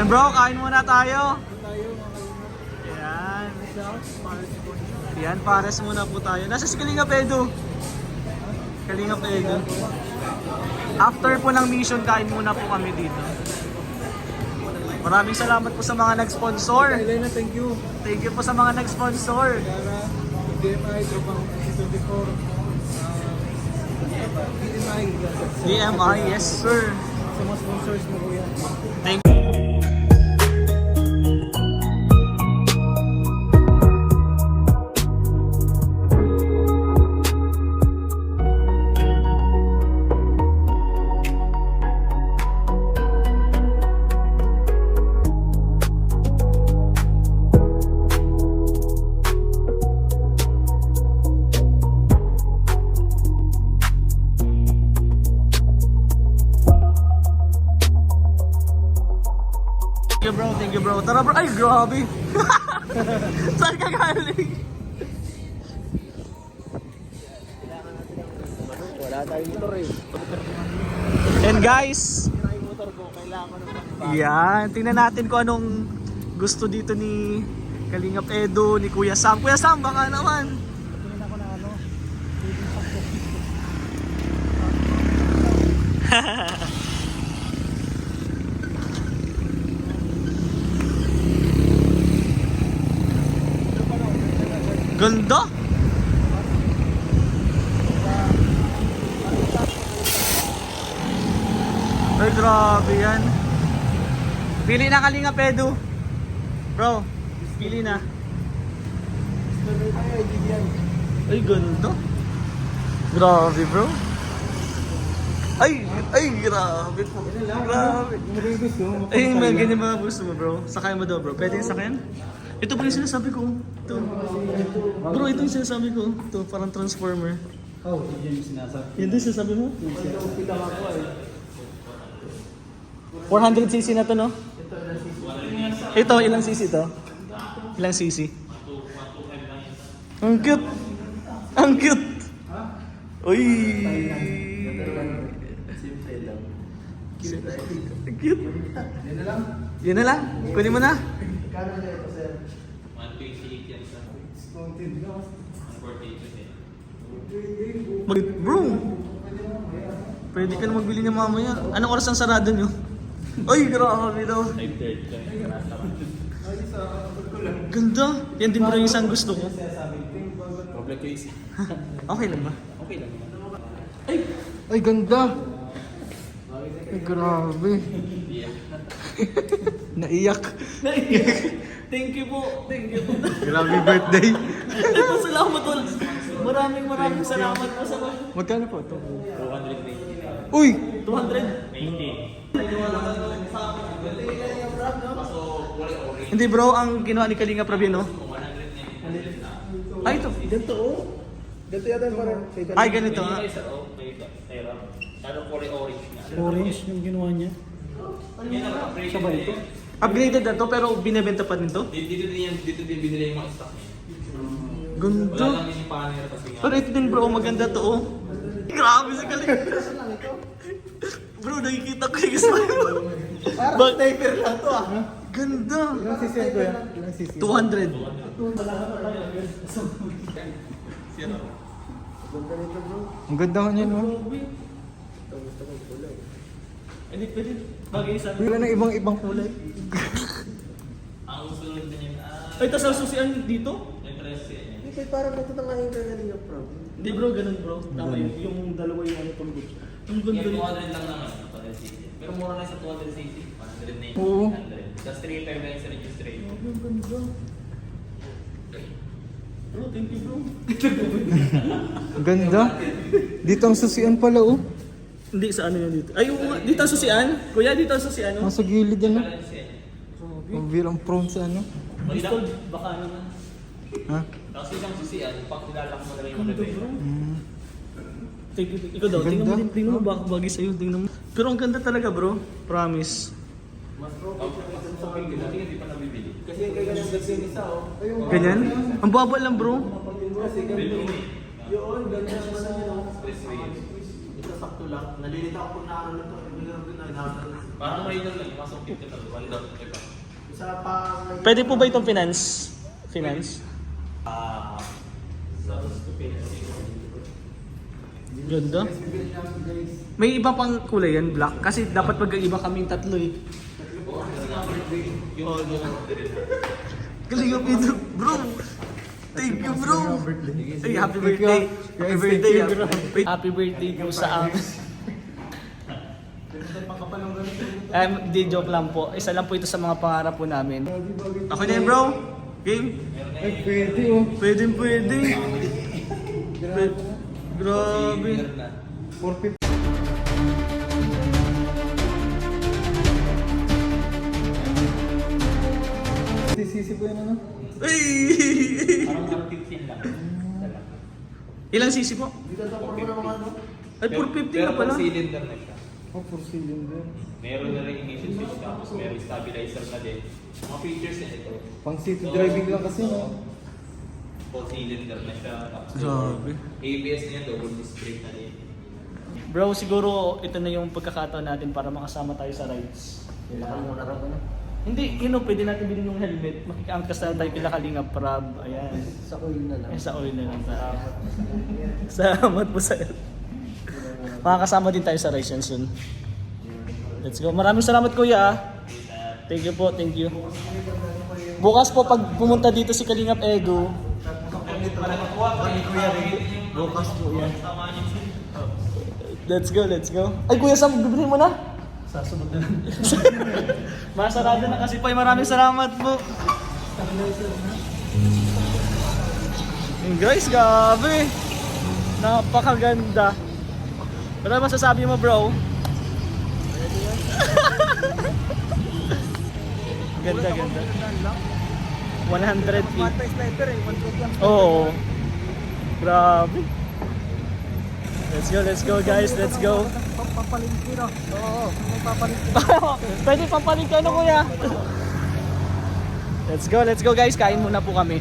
Yan bro, kain muna tayo. Tayo mga Yan. pares po. Yan, pares muna po tayo. Nasa si Kalinga Pedro. Kalinga Pedro. After po ng mission, kain muna po kami dito. Maraming salamat po sa mga nag-sponsor. Elena, thank you. Thank you po sa mga nag-sponsor. Kara, DMI, Tropang 24. DMI. DMI, yes sir. Sa mga sponsors mo kuya. Thank you bro, thank you bro. Tara bro, ay grabe. Saan ka galing? Wala tayong motor eh. And guys, Yung motor ko, kailangan ko ng yan, tingnan natin kung anong gusto dito ni Kalingap Edo, ni Kuya Sam. Kuya Sam, baka naman. Tingin ako na ano. Ganda. Ay, grabe yan. Pili na Kalingap Edo. Bro, pili na. Ay, ganda. Grabe, bro. Ay, grabe po. Grabe. Ay, man, ganyan mga gusto mo, bro. Sakay mo daw, bro. Pwede yung sakayan? Ito pa yung sinasabi ko. Ito. Bro, ito yung sinasabi ko. Ito, parang transformer. Oh, yun yung sinasabi. Yan din sinasabi mo? 400cc na to, no? Ito, ilang cc to? Ilang cc? Ang cute! Ang cute! Uy! Ang cute! Yan na lang. Yan na lang. Kunin mo na. Kano na ito, sir? 128 yan sa Discounted na. 148 Bro! Pwede ka na magbili niya mamaya. Anong oras ang sarado nyo? Ay, grabe daw. 530 kami sa restaurant. Ganda. Yan din bro yung isang gusto ko. Problem case. Okay lang ba? Okay lang naman. Ay, ganda. Ay, grabe. Naiyak. Thank you po. Thank you po. Grabe birthday. Ito, salamat tol. Maraming salamat po sa Magkano po ito? 290. Uy! 290. Hindi bro, ang ginawa ni Kalinga Prab yun, no? Ay, ito. Ganito oh. Ganito yata yung parang. Ay, ganito nga. May isa, oh. May ito. Pero, ano orange nga. Orange yung ginawa niya. Yan ang upgrade. Siya ba ito? Upgraded na to, pero binibenta pa din to. Dito din binili yung mga stock niya. Wala Ganda. lang yung panel kasi nga. Pero ito din bro, maganda to, oh. Grabe si Kalinga. Bro, nakikita ko yung smile mo. Parang sniper lang to ah. Ganda. Ilang sisi yan kuya? Ilang sisi? 200. Ang ganda ko niyan, no? Hindi pwede. Bagay sa Wala na ibang kulay. ang sunod na yun. Ay, tas ang susian dito? Yung 13 Hindi kayo parang natutangahin ka na niya bro. Hindi bro, ganun bro. Tama yung dalawa yung ano tong butch. Ang Yung ganda 200 lang naman, 200cc. Pero mura na sa 200cc, 190, Oo. 100. Tapos 3.5 lang yung sa registration. Ang ganda. Bro, thank you bro. Ang ganda. Dito ang susian pala oh. Hindi, sa ano yun dito? Ay, yung, dito ang susian? Kuya, dito ang susian, no? Nasa gilid yan oh. Balance yan. Ang virang prone sa ano. Installed, baka naman. Ha? Tapos isang susian, pag nilalak mo na rin yung model. Mm. Thank you. Ikaw daw, tingnan mo Ganda. din, tingnan mo baka bagay sa'yo, tingnan mo. Pero ang ganda talaga bro, promise. Sa pagkil, hindi pa nabibili. Kasi kaya ganyan kasi yung isa oh. Ayun. Ganyan? Ang baba lang bro. Kasi ganito. Yun, ganyan naman na yun oh. Expressway. Ito sakto lang. Nalilita ako kung naano nito. Parang may lang lang, masok dito na, wala daw. Isa pa. Pwede po ba itong finance? Finance? Ganda. May iba pang kulay yan, black. Kasi dapat magkaiba kaming tatlo eh. Oh, galing yung pizza, bro. Thank you, bro. Ay, happy birthday. Happy birthday. Happy birthday po sa amin. Di joke lang po. Isa lang po ito sa mga pangarap po namin. Ako na yun, bro. Game? Ay, pwede oh. Pwede, pwede. Grabe. 450. Sisi po yan ano? Ay! Parang 15 lang. Ilang cc po? Dito sa porma ng mga ano. Ay, 450 na pala. cylinder na siya. Oh, 4 cylinder. Meron na rin ignition switch tapos meron stabilizer na din. Mga features niya ito. Pang city driving lang kasi no? 4 cylinder na siya. Tapos Grabe. ABS niya, double disc brake na din. Bro, siguro ito na yung pagkakataon natin para makasama tayo sa rides. Hindi, pwede natin bilhin yung helmet. Makikiangkas na tayo kila Kalinga Prab. Ayan. Sa oil na lang. Sa oil na lang. Salamat po sa makakasama din tayo sa rides yan soon. Let's go. Maraming salamat kuya ah. Thank you po, thank you. Bukas po pag pumunta dito si Kalingap Ego. Bukas po yan. Let's go, let's go. Ay kuya, Sam, bibilhin mo na? Sasubod na lang. Masarado na kasi po. Maraming salamat po. Guys, gabi. Napakaganda. Ano masasabi mo, bro? Ganda, ganda. 100 feet. Oo. Grabe. Let's go guys, let's go. Papalingki no? Oo, may papalingki. Pwede pampalit ka na kuya. Let's go guys, kain muna po kami.